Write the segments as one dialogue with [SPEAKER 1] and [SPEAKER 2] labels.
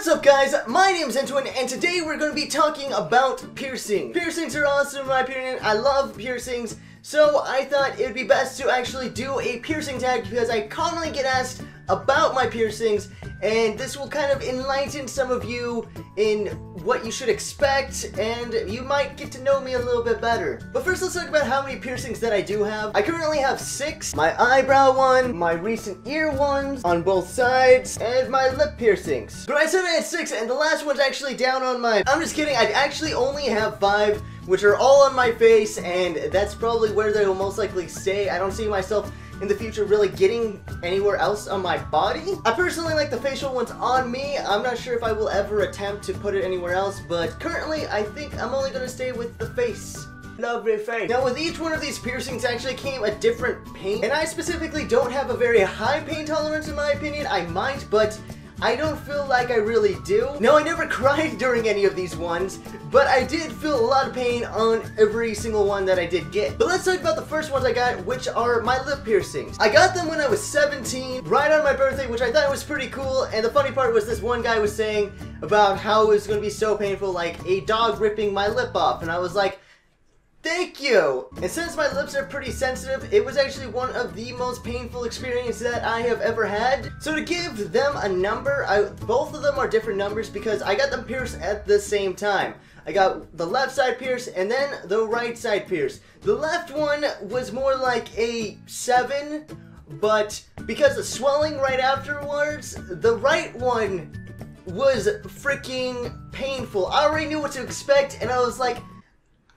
[SPEAKER 1] What's up guys, my name is Entoan and today we're going to be talking about piercing. Piercings are awesome in my opinion, I love piercings, so I thought it would be best to actually do a piercing tag because I commonly get asked about my piercings and this will kind of enlighten some of you in what you should expect and you might get to know me a little bit better. But first let's talk about how many piercings that I do have. I currently have 6. My eyebrow one, my recent ear ones on both sides, and my lip piercings. But I said I had 6 and the last one's actually down on my... I'm just kidding, I actually only have 5, which are all on my face, and that's probably where they will most likely stay. I don't see myself in the future really getting anywhere else on my body. I personally like the facial ones on me. I'm not sure if I will ever attempt to put it anywhere else, but currently I think I'm only going to stay with the face. Lovely face. Now with each one of these piercings actually came a different pain, and I specifically don't have a very high pain tolerance in my opinion. I might, but I don't feel like I really do. No, I never cried during any of these ones, but I did feel a lot of pain on every single one that I did get. But let's talk about the first ones I got, which are my lip piercings. I got them when I was 17, right on my birthday, which I thought was pretty cool, and the funny part was this one guy was saying about how it was going to be so painful, like a dog ripping my lip off, and I was like, thank you! And since my lips are pretty sensitive, it was actually one of the most painful experiences that I have ever had. So to give them a number, both of them are different numbers because I got them pierced at the same time. I got the left side pierced and then the right side pierced. The left one was more like a 7, but because of swelling right afterwards, the right one was freaking painful. I already knew what to expect and I was like,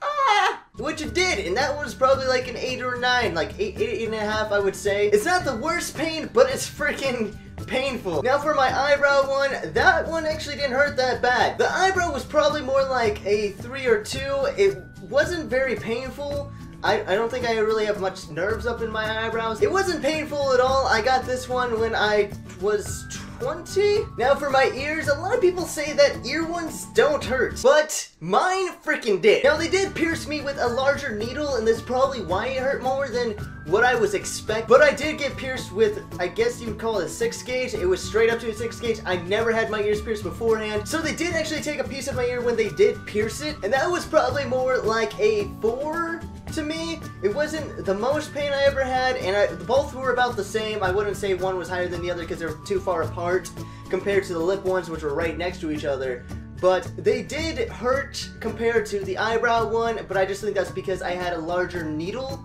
[SPEAKER 1] ah! Which it did, and that was probably like an 8 or 9, like 8.5 I would say. It's not the worst pain, but it's freaking painful. Now for my eyebrow one, that one actually didn't hurt that bad. The eyebrow was probably more like a 3 or 2. It wasn't very painful. I don't think I really have much nerves up in my eyebrows. It wasn't painful at all. I got this one when I was 20? Now for my ears, a lot of people say that ear ones don't hurt, but mine freaking did. Now they did pierce me with a larger needle and that's probably why it hurt more than what I was expecting. But I did get pierced with, I guess you would call it a 6 gauge. It was straight up to a 6 gauge. I never had my ears pierced beforehand. So they did actually take a piece of my ear when they did pierce it, and that was probably more like a 4 to me. It wasn't the most pain I ever had, and both were about the same. I wouldn't say one was higher than the other because they're too far apart compared to the lip ones, which were right next to each other. But they did hurt compared to the eyebrow one, but I just think that's because I had a larger needle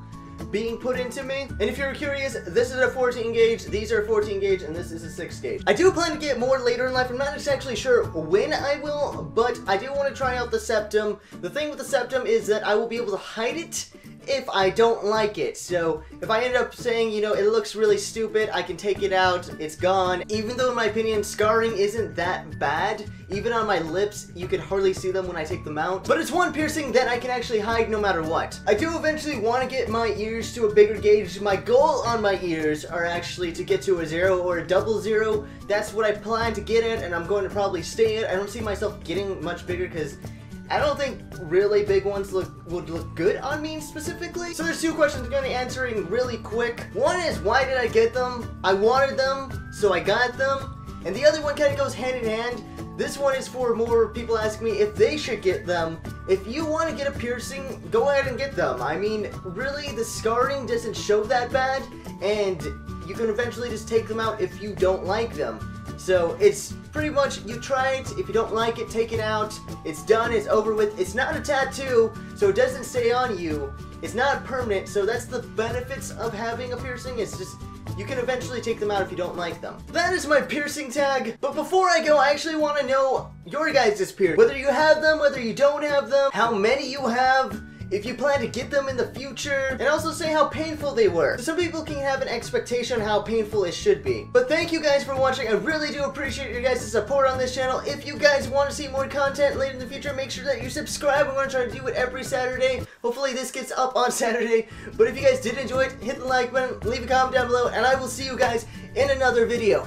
[SPEAKER 1] being put into me. And if you're curious, this is a 14 gauge, these are 14 gauge, and this is a 6 gauge. I do plan to get more later in life. I'm not exactly sure when I will, but I do want to try out the septum. The thing with the septum is that I will be able to hide it if I don't like it. So if I end up saying, you know, it looks really stupid, I can take it out, it's gone. Even though in my opinion scarring isn't that bad, even on my lips you can hardly see them when I take them out, but it's one piercing that I can actually hide no matter what. I do eventually want to get my ears to a bigger gauge. My goal on my ears are actually to get to a 0 or a 00. That's what I plan to get at and I'm going to probably stay at. I don't see myself getting much bigger because I don't think really big ones would look good on me specifically. So there's 2 questions I'm going to be answering really quick. One is, why did I get them? I wanted them, so I got them. And the other one kind of goes hand in hand. This one is for more people asking me if they should get them. If you want to get a piercing, go ahead and get them. I mean, really, the scarring doesn't show that bad, and you can eventually just take them out if you don't like them. So it's pretty much, you try it, if you don't like it, take it out, it's done, it's over with. It's not a tattoo, so it doesn't stay on you. It's not permanent, so that's the benefits of having a piercing. It's just, you can eventually take them out if you don't like them. That is my piercing tag, but before I go, I actually want to know your guys' piercing. Whether you have them, whether you don't have them, how many you have, if you plan to get them in the future, and also say how painful they were. So some people can have an expectation on how painful it should be. But thank you guys for watching. I really do appreciate your guys' support on this channel. If you guys want to see more content later in the future, make sure that you subscribe. I'm going to try to do it every Saturday. Hopefully this gets up on Saturday. But if you guys did enjoy it, hit the like button, leave a comment down below, and I will see you guys in another video.